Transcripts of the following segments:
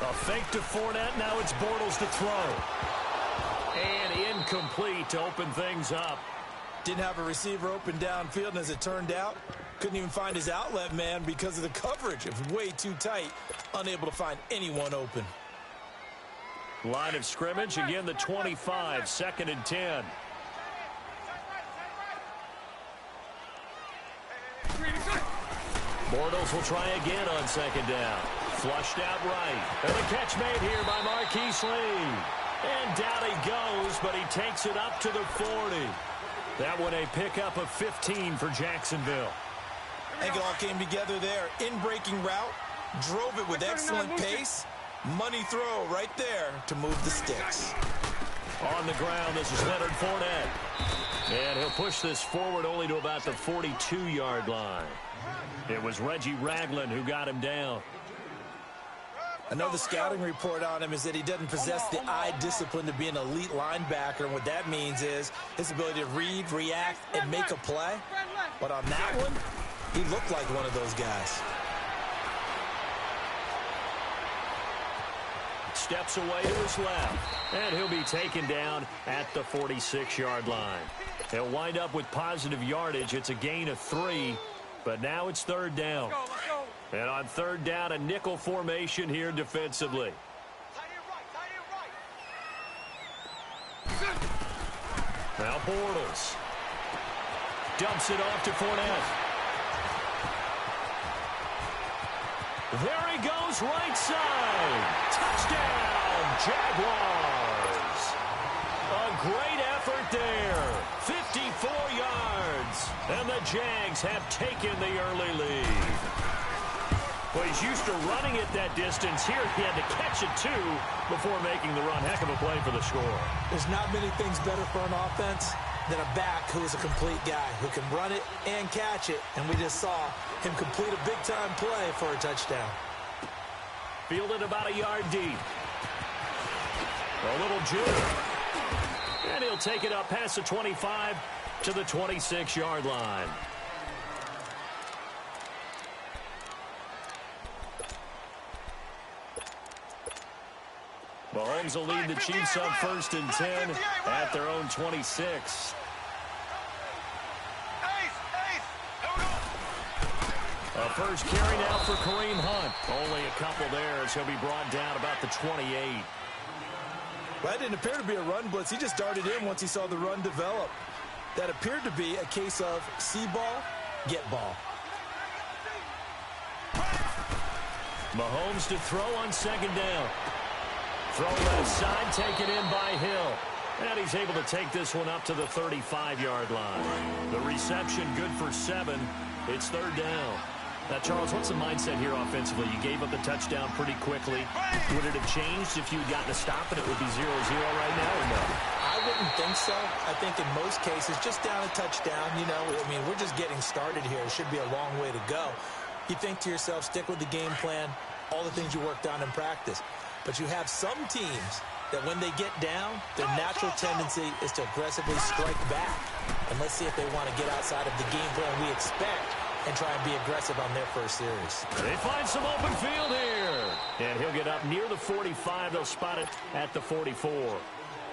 A fake to Fournette. Now it's Bortles to throw. And incomplete to open things up. Didn't have a receiver open downfield, and as it turned out, couldn't even find his outlet man because of the coverage. It was way too tight, unable to find anyone open. Line of scrimmage, again the 25, 2nd and 10. Bortles will try again on 2nd down. Flushed out right. And the catch made here by Marquise Lee. And down he goes, but he takes it up to the 40. That one a pickup of 15 for Jacksonville. I think it all came together there. In-breaking route, drove it with excellent pace. Money throw right there to move the sticks. On the ground, this is Leonard Fournette. And he'll push this forward only to about the 42-yard line. It was Reggie Ragland who got him down. I know the scouting report on him is that he doesn't possess the eye discipline to be an elite linebacker. And what that means is his ability to read, react, and make a play. But on that one, he looked like one of those guys. Steps away to his left. And he'll be taken down at the 46-yard line. He'll wind up with positive yardage. It's a gain of 3. But now it's 3rd down. And on 3rd down, a nickel formation here defensively. Now Bortles. Dumps it off to Fournette. There he goes, right side. Touchdown, Jaguars. A great effort there. 54 yards. And the Jags have taken the early lead. Well, he's used to running it that distance. Here he had to catch it, too, before making the run. Heck of a play for the score. There's not many things better for an offense than a back who is a complete guy who can run it and catch it. And we just saw him complete a big-time play for a touchdown. Fielded about a yard deep. A little juke. And he'll take it up past the 25 to the 26-yard line. Mahomes will lead the Chiefs up 1st and 10 at their own 26. A first carry now for Kareem Hunt. Only a couple there as he'll be brought down about the 28. Well, that didn't appear to be a run blitz. He just darted in once he saw the run develop. That appeared to be a case of see ball, get ball. Mahomes to throw on 2nd down. Throw left side, taken in by Hill. And he's able to take this one up to the 35-yard line. The reception good for 7. It's 3rd down. Now, Charles, what's the mindset here offensively? You gave up the touchdown pretty quickly. Would it have changed if you had gotten a stop and it would be 0-0 right now or no? I wouldn't think so. I think in most cases, just down a touchdown, you know, I mean, we're just getting started here. It should be a long way to go. You think to yourself, stick with the game plan, all the things you worked on in practice. But you have some teams that when they get down, their natural tendency is to aggressively strike back. And let's see if they want to get outside of the game plan we expect and try and be aggressive on their first series. They find some open field here. And he'll get up near the 45. They'll spot it at the 44.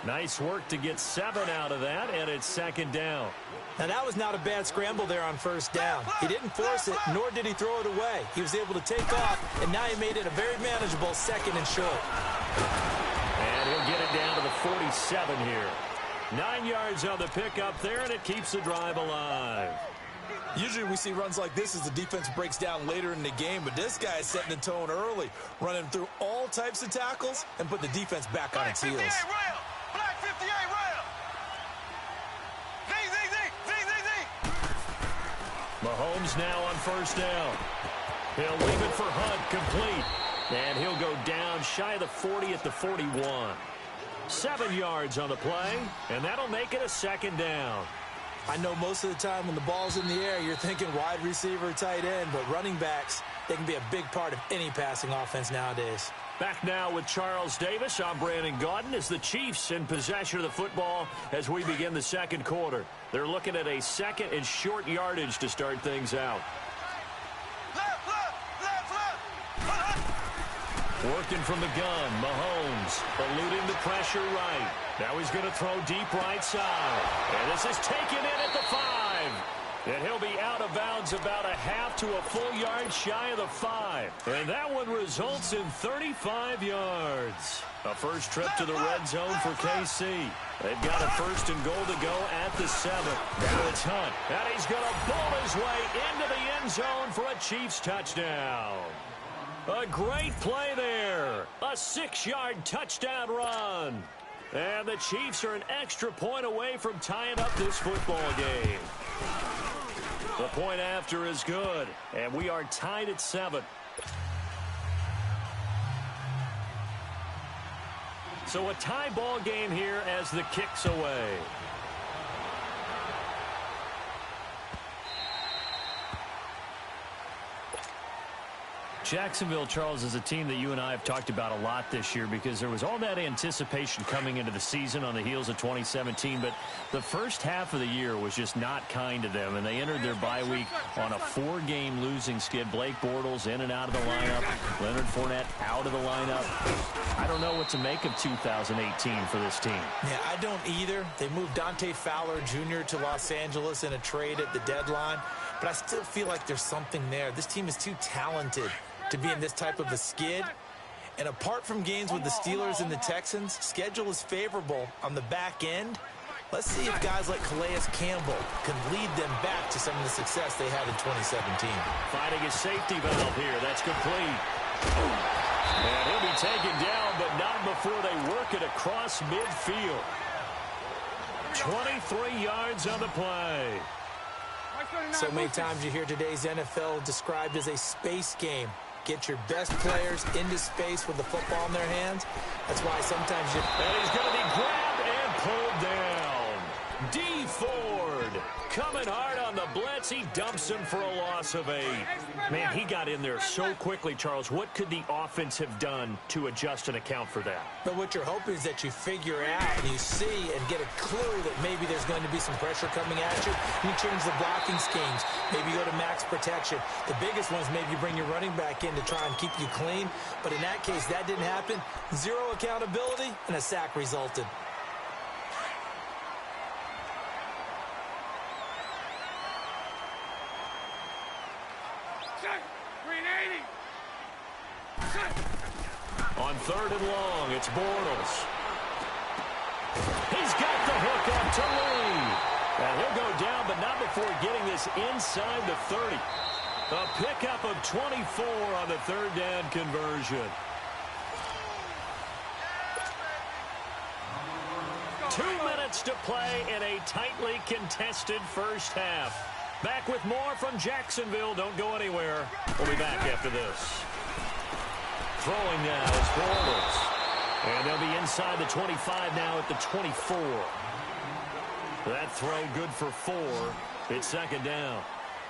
Nice work to get 7 out of that, and it's 2nd down. Now, that was not a bad scramble there on 1st down. He didn't force it, nor did he throw it away. He was able to take off, and now he made it a very manageable 2nd and short. And he'll get it down to the 47 here. 9 yards on the pickup there, and it keeps the drive alive. Usually we see runs like this as the defense breaks down later in the game, but this guy is setting the tone early, running through all types of tackles and put the defense back on its heels. Black 58 rail. Mahomes now on 1st down. He'll leave it for Hunt, complete. And he'll go down shy of the 40 at the 41. 7 yards on the play, and that'll make it a 2nd down. I know most of the time when the ball's in the air, you're thinking wide receiver, tight end, but running backs, they can be a big part of any passing offense nowadays. Back now with Charles Davis. I'm Brandon Gaudin as the Chiefs in possession of the football as we begin the 2nd quarter. They're looking at a 2nd and short yardage to start things out. Working from the gun, Mahomes eluding the pressure right. Now he's going to throw deep right side. And this is taken in at the 5. And he'll be out of bounds about a half to a full yard shy of the 5. And that one results in 35 yards. A first trip to the red zone for KC. They've got a first and goal to go at the 7. Now it's Hunt. And he's going to bowl his way into the end zone for a Chiefs touchdown. A great play there. A 6-yard touchdown run. And the Chiefs are an extra point away from tying up this football game. The point after is good. And we are tied at 7. So a tie ball game here as the kick's away. Jacksonville, Charles, is a team that you and I have talked about a lot this year because there was all that anticipation coming into the season on the heels of 2017, but the first half of the year was just not kind to them, and they entered their bye week on a 4-game losing skid. Blake Bortles in and out of the lineup. Leonard Fournette out of the lineup. I don't know what to make of 2018 for this team. Yeah, I don't either. They moved Dante Fowler Jr. to Los Angeles in a trade at the deadline, but I still feel like there's something there. This team is too talented to be in this type of a skid. And apart from games with the Steelers and the Texans, schedule is favorable on the back end. Let's see if guys like Calais Campbell can lead them back to some of the success they had in 2017. Finding a safety valve here. That's complete. And he'll be taken down, but not before they work it across midfield. 23 yards on the play. So many times you hear today's NFL described as a space game. Get your best players into space with the football in their hands. That's why sometimes you... And he's going to be grabbed and pulled down. D. Ford coming hard on the blitz. He dumps him for a loss of 8. Man, he got in there so quickly, Charles. What could the offense have done to adjust and account for that? But what you're hoping is that you figure out and you see and get a clue that maybe there's going to be some pressure coming at you. You change the blocking schemes. Maybe you go to max protection. The biggest one is maybe you bring your running back in to try and keep you clean. But in that case, that didn't happen. Zero accountability, and a sack resulted. On 3rd and long, it's Bortles. He's got the hook up to Lee. And he'll go down, but not before getting this inside the 30. A pickup of 24 on the 3rd down conversion. 2 minutes to play in a tightly contested first half. Back with more from Jacksonville. Don't go anywhere. We'll be back after this. Throwing now is Bortles. And they'll be inside the 25 now at the 24. That throw good for 4. It's 2nd down.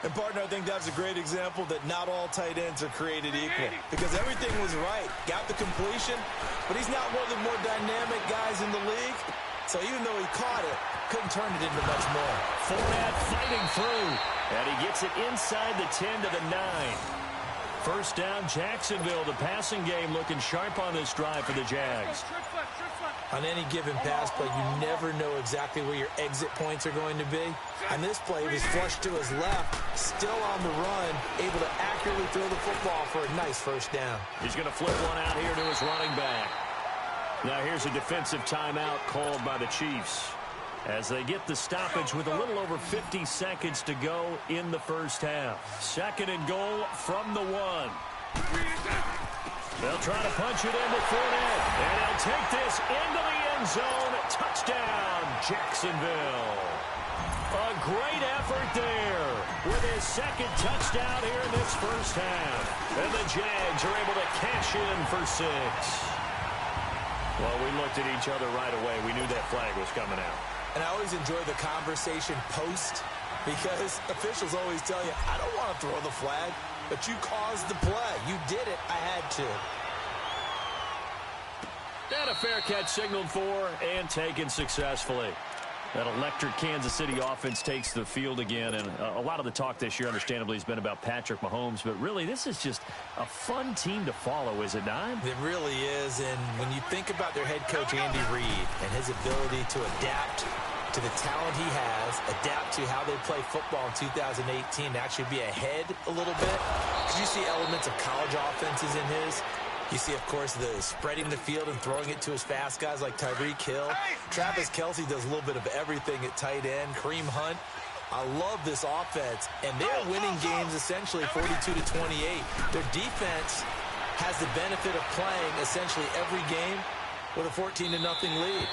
And, partner, I think that's a great example that not all tight ends are created equal. Because everything was right. Got the completion, but he's not one of the more dynamic guys in the league. So even though he caught it, couldn't turn it into much more. Fournette fighting through. And he gets it inside the 10 to the 9. First down, Jacksonville. The passing game looking sharp on this drive for the Jags. On any given pass play, you never know exactly where your exit points are going to be. On this play, he was flushed to his left, still on the run, able to accurately throw the football for a nice first down. He's going to flip one out here to his running back. Now here's a defensive timeout called by the Chiefs as they get the stoppage with a little over 50 seconds to go in the first half. 2nd and goal from the 1. They'll try to punch it in with Fournette. And he'll take this into the end zone. Touchdown, Jacksonville. A great effort there with his 2nd touchdown here in this first half. And the Jags are able to cash in for 6. Well, we looked at each other right away. We knew that flag was coming out. And I always enjoy the conversation post because officials always tell you, I don't want to throw the flag, but you caused the play. You did it. I had to. And a fair catch signaled for and taken successfully. That electric Kansas City offense takes the field again, and a lot of the talk this year, understandably, has been about Patrick Mahomes, but really this is just a fun team to follow, is it not? It really is, and when you think about their head coach, Andy Reid, and his ability to adapt to the talent he has, adapt to how they play football in 2018, actually be ahead a little bit, because you see elements of college offenses in his. You see, of course, the spreading the field and throwing it to his fast guys like Tyreek Hill. Travis Kelce does a little bit of everything at tight end. Kareem Hunt. I love this offense. And they're winning games essentially 42-28. Their defense has the benefit of playing essentially every game with a 14-0 lead.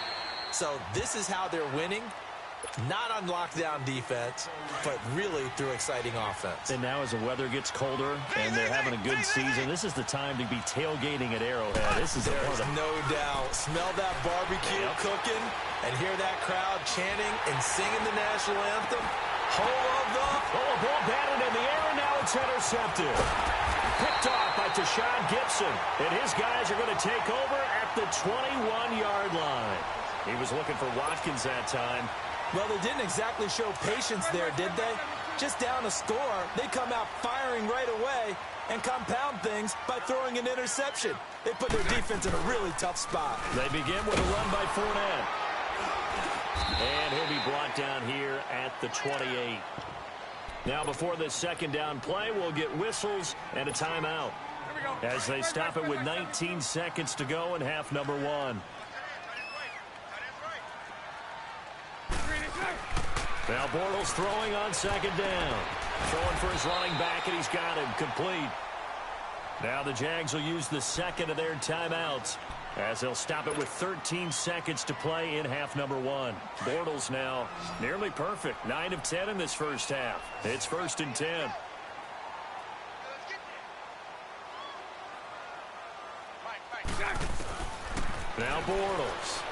So this is how they're winning. Not on lockdown defense, but really through exciting offense. And now as the weather gets colder and they're having a good season, this is the time to be tailgating at Arrowhead. This is There's no doubt. Smell that barbecue cooking and hear that crowd chanting and singing the national anthem. Home of the... Oh, a ball batted in the air, and now it's intercepted. Picked off by Tashawn Gibson. And his guys are going to take over at the 21-yard line. He was looking for Watkins that time. Well, they didn't exactly show patience there, did they? Just down a score, they come out firing right away and compound things by throwing an interception. They put their defense in a really tough spot. They begin with a run by Fournette. And he'll be brought down here at the 28. Now, before this second down play, we'll get whistles and a timeout as they stop it with 19 seconds to go in half number one. Now Bortles throwing on second down. Throwing for his running back, and he's got him complete. Now the Jags will use the second of their timeouts as they'll stop it with 13 seconds to play in half number one. Bortles now nearly perfect. 9 of 10 in this first half. It's 1st and 10. Now Bortles.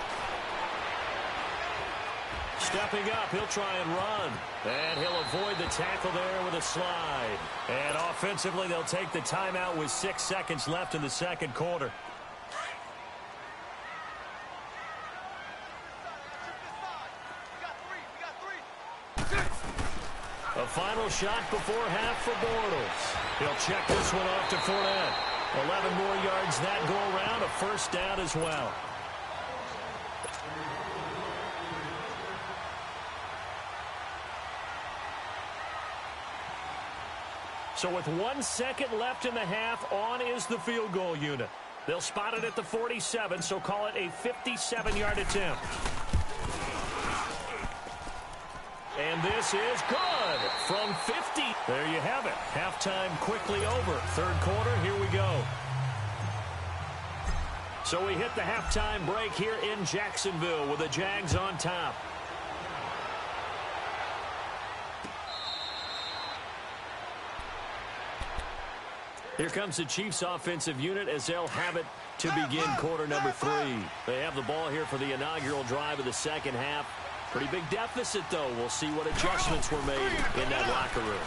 Stepping up, he'll try and run. And he'll avoid the tackle there with a slide. And offensively, they'll take the timeout with 6 seconds left in the second quarter. A final shot before half for Bortles. He'll check this one off to Fournette. 11 more yards that go around, a first down as well. So with 1 second left in the half, on is the field goal unit. They'll spot it at the 47, so call it a 57-yard attempt. And this is good from 50. There you have it. Halftime quickly over. Third quarter, here we go. So we hit the halftime break here in Jacksonville with the Jags on top. Here comes the Chiefs offensive unit as they'll have it to begin quarter number 3. They have the ball here for the inaugural drive of the second half. Pretty big deficit, though. We'll see what adjustments were made in that locker room.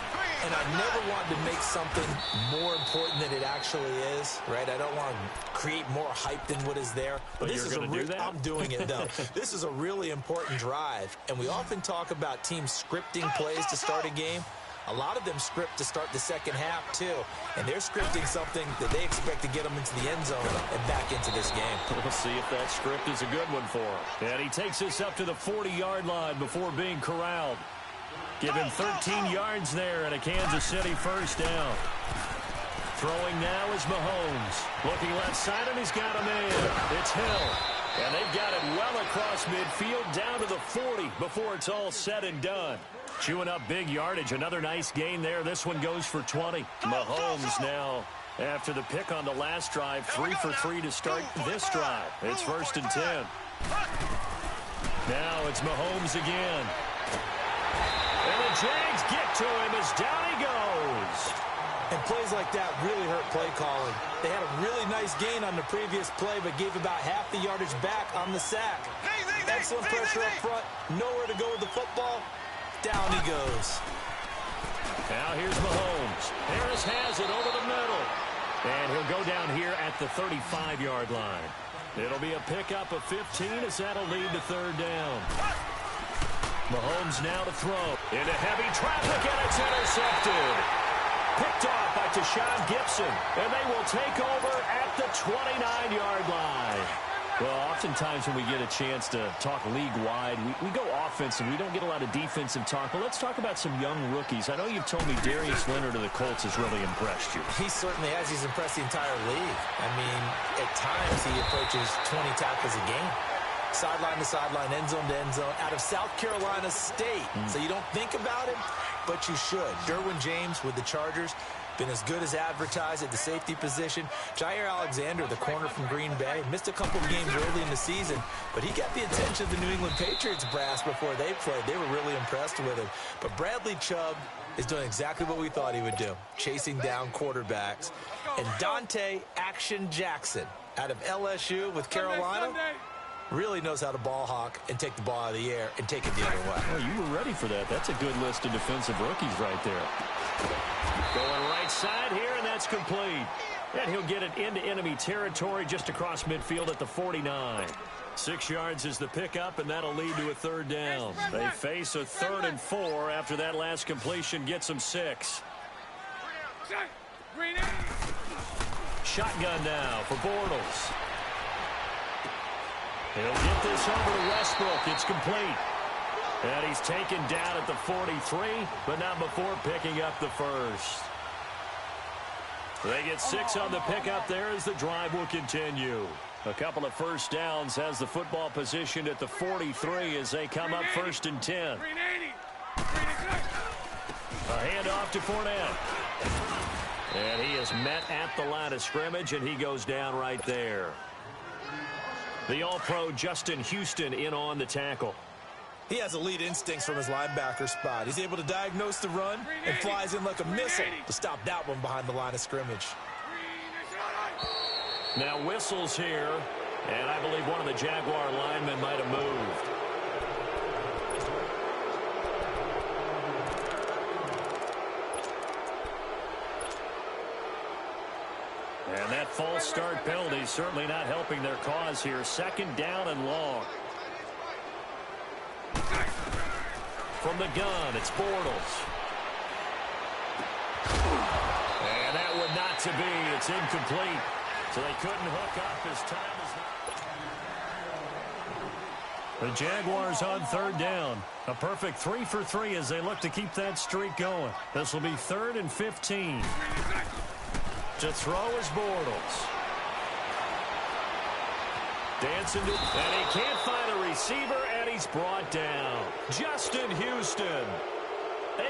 And I never wanted to make something more important than it actually is, right? I don't want to create more hype than what is there. But this you're going to do that? I'm doing it, though. This is a really important drive. And we often talk about teams scripting plays to start a game. A lot of them script to start the second half, too. And they're scripting something that they expect to get them into the end zone and back into this game. We'll see if that script is a good one for him. And he takes us up to the 40-yard line before being corralled. Given 13 yards there and a Kansas City first down. Throwing now is Mahomes. Looking left side, and he's got a man. It's Hill. And they've got it well across midfield down to the 40 before it's all said and done. Chewing up big yardage. Another nice gain there. This one goes for 20. Mahomes now, after the pick on the last drive, 3 for 3 to start this drive. It's 1st and 10. Now it's Mahomes again. And the Jags get to him as down he goes. And plays like that really hurt play calling. They had a really nice gain on the previous play, but gave about half the yardage back on the sack. Excellent pressure up front. Nowhere to go with the football. Down he goes. Now here's Mahomes. Harris has it over the middle. And he'll go down here at the 35-yard line. It'll be a pickup of 15 as that'll lead to third down. Mahomes now to throw. Into heavy traffic, and it's intercepted. Picked off by Tashawn Gibson, and they will take over at the 29-yard line. Well, oftentimes when we get a chance to talk league-wide, we go offensive. We don't get a lot of defensive talk. But let's talk about some young rookies. I know you've told me Darius Leonard of the Colts has really impressed you. He certainly has. He's impressed the entire league. I mean, at times he approaches 20 tackles a game. Sideline to sideline, end zone to end zone, out of South Carolina State. So you don't think about him, but you should. Derwin James with the Chargers, been as good as advertised at the safety position. Jair Alexander, the corner from Green Bay, missed a couple of games early in the season, but he got the attention of the New England Patriots brass before they played. They were really impressed with him. But Bradley Chubb is doing exactly what we thought he would do, chasing down quarterbacks. And Dante Action Jackson out of LSU with Carolina really knows how to ball hawk and take the ball out of the air and take it the other way. Well, you were ready for that. That's a good list of defensive rookies right there. Going right side here, and that's complete. And he'll get it into enemy territory just across midfield at the 49. 6 yards is the pickup, and that'll lead to a third down. They face a 3rd and 4 after that last completion gets them 6. Shotgun now for Bortles. He'll get this over to Westbrook. It's complete. And he's taken down at the 43, but not before picking up the first. They get 6 on the pickup there as the drive will continue. A couple of first downs has the football positioned at the 43 as they come up 1st and 10. A handoff to Fournette. And he is met at the line of scrimmage, and he goes down right there. The All-Pro Justin Houston in on the tackle. He has elite instincts from his linebacker spot. He's able to diagnose the run and flies in like a missile to stop that one behind the line of scrimmage. Now whistles here, and I believe one of the Jaguar linemen might have moved. And that false start penalty is certainly not helping their cause here. 2nd down and long. From the gun, it's Bortles. And that would not to be. It's incomplete. So they couldn't hook up as time is... The Jaguars on 3rd down. A perfect 3 for 3 as they look to keep that streak going. This will be 3rd and 15. To throw is Bortles. Dancing to... And he can't find a receiver, and he's brought down. Justin Houston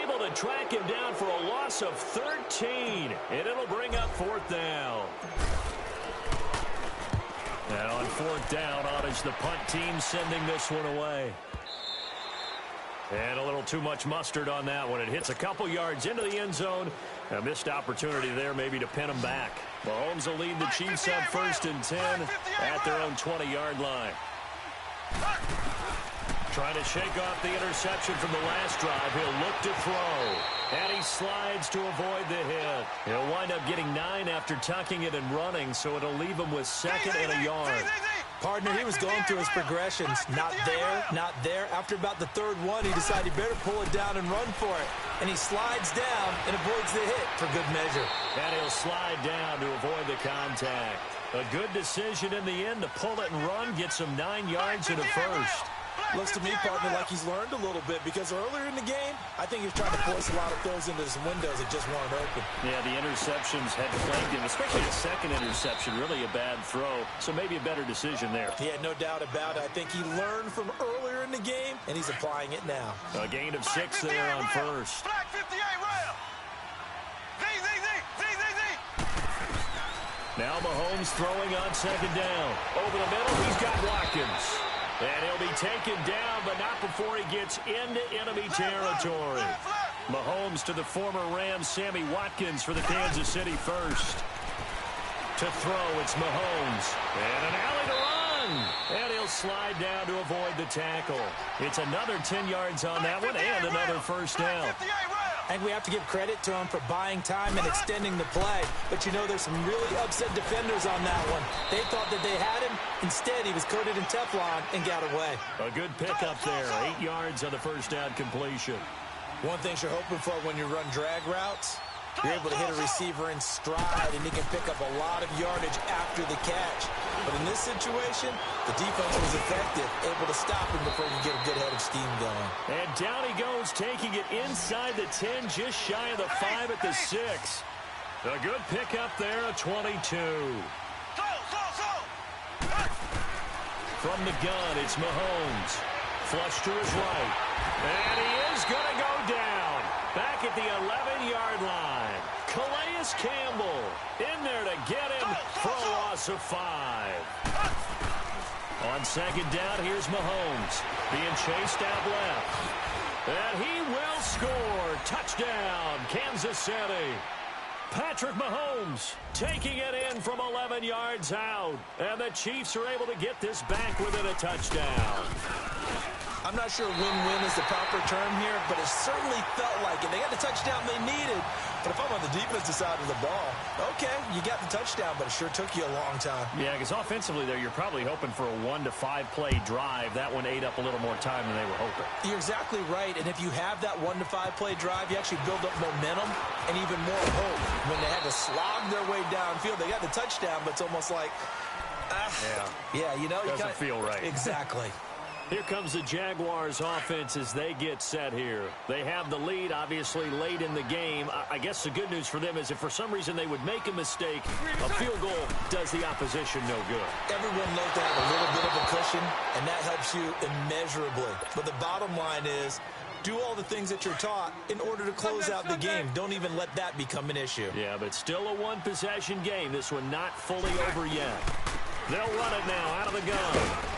able to track him down for a loss of 13, and it'll bring up 4th down. And on 4th down, on is the punt team sending this one away. And a little too much mustard on that one. It hits a couple yards into the end zone. A missed opportunity there maybe to pin them back. Mahomes will lead the Chiefs up 1st and 10 at their own 20-yard line. Trying to shake off the interception from the last drive. He'll look to throw. And he slides to avoid the hit. He'll wind up getting 9 after tucking it and running, so it'll leave him with 2nd and a yard. Partner, he was going through his progressions. Not there, not there. After about the 3rd one, he decided he better pull it down and run for it. And he slides down and avoids the hit for good measure. And he'll slide down to avoid the contact. A good decision in the end to pull it and run. Gets him 9 yards and a first. Looks to me, partner, like he's learned a little bit because earlier in the game, I think he was trying to force a lot of throws into some windows that just weren't open. Yeah, the interceptions had plagued him, especially the 2nd interception, really a bad throw. So maybe a better decision there. Yeah, no doubt about it. I think he learned from earlier in the game, and he's applying it now. A gain of 6 there on 1st. Black 58 rail. Now Mahomes throwing on 2nd down. Over the middle, he's got Watkins. And he'll be taken down, but not before he gets into enemy territory. Mahomes to the former Rams, Sammy Watkins for the Kansas City first. To throw, it's Mahomes. And an alley to run. And he'll slide down to avoid the tackle. It's another 10 yards on that one and another first down. I think we have to give credit to him for buying time and extending the play. But, you know, there's some really upset defenders on that one. They thought that they had him. Instead, he was coated in Teflon and got away. A good pickup there. 8 yards on the first down completion. One thing you're hoping for when you run drag routes, you're able to hit a receiver in stride, and he can pick up a lot of yardage after the catch. But in this situation, the defense was effective, able to stop him before you get a good head of steam going. And down he goes, taking it inside the 10, just shy of the 5 at the 6. A good pickup there, a 22. From the gun, it's Mahomes. Flush to his right. And he is going to go down. Back at the 11-yard line. Calais Campbell in there to get him for a loss of 5. On second down, here's Mahomes being chased out left. And he will score. Touchdown, Kansas City. Patrick Mahomes taking it in from 11 yards out. And the Chiefs are able to get this back within a touchdown. I'm not sure win-win is the proper term here, but it certainly felt like it. They got the touchdown they needed. But if I'm on the defensive side of the ball, okay, you got the touchdown, but it sure took you a long time. Yeah, because offensively there, you're probably hoping for a 1 to 5 play drive. That one ate up a little more time than they were hoping. You're exactly right, and if you have that 1 to 5 play drive, you actually build up momentum and even more hope. When they had to slog their way downfield, they got the touchdown, but it's almost like, yeah, you know, doesn't feel right. Exactly. Here comes the Jaguars offense as they get set here. They have the lead, obviously, late in the game. I guess the good news for them is if for some reason they would make a mistake, a field goal does the opposition no good. Everyone loves to have a little bit of a cushion, and that helps you immeasurably. But the bottom line is, do all the things that you're taught in order to close out the game. Don't even let that become an issue. Yeah, but still a one-possession game. This one not fully over yet. They'll run it now out of the gun.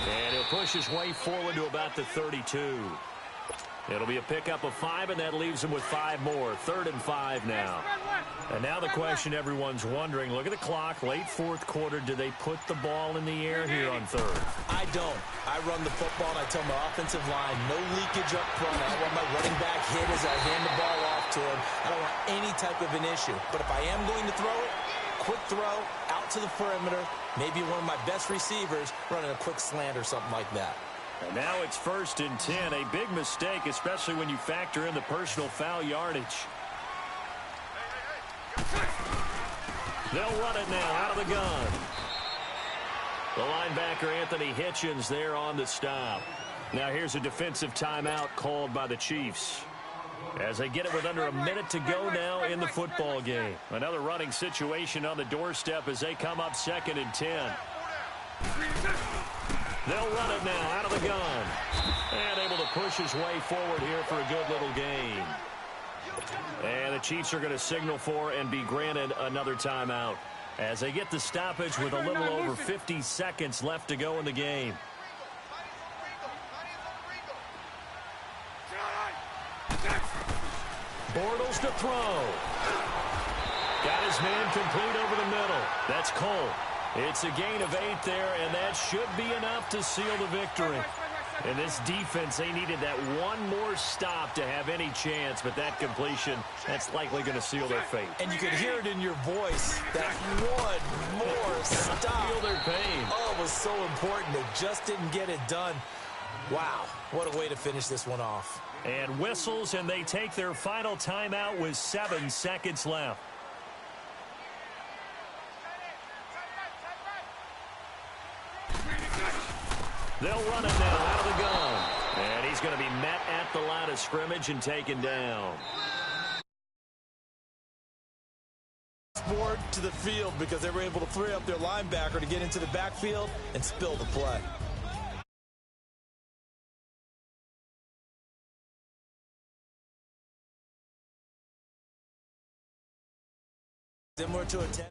And he'll push his way forward to about the 32. It'll be a pickup of 5, and that leaves him with 5 more. 3rd and 5 now. And now the question everyone's wondering, look at the clock, late 4th quarter. Do they put the ball in the air here on 3rd? I don't. I run the football, and I tell my offensive line, no leakage up front. I want my running back hit as I hand the ball off to him. I don't want any type of an issue. But if I am going to throw it, quick throw, out to the perimeter, maybe one of my best receivers running a quick slant or something like that. And now it's 1st and 10. A big mistake, especially when you factor in the personal foul yardage. They'll run it now out of the gun. The linebacker, Anthony Hitchens, there on the stop. Now here's a defensive timeout called by the Chiefs, as they get it with under a minute to go now in the football game. Another running situation on the doorstep as they come up 2nd and 10. They'll run it now out of the gun. And able to push his way forward here for a good little gain. And the Chiefs are going to signal for and be granted another timeout as they get the stoppage with a little over 50 seconds left to go in the game. Bortles to throw. Got his man complete over the middle. That's Cole. It's a gain of 8 there, and that should be enough to seal the victory. In this defense, they needed that one more stop to have any chance, but that completion, that's likely going to seal their fate. And you could hear it in your voice, that one more stop. Feel their pain. Oh, it was so important. They just didn't get it done. Wow, what a way to finish this one off. And whistles, and they take their final timeout with 7 seconds left. They'll run it now out of the gun. And he's going to be met at the line of scrimmage and taken down. Forward to the field because they were able to free up their linebacker to get into the backfield and spill the play. Similar to a 10.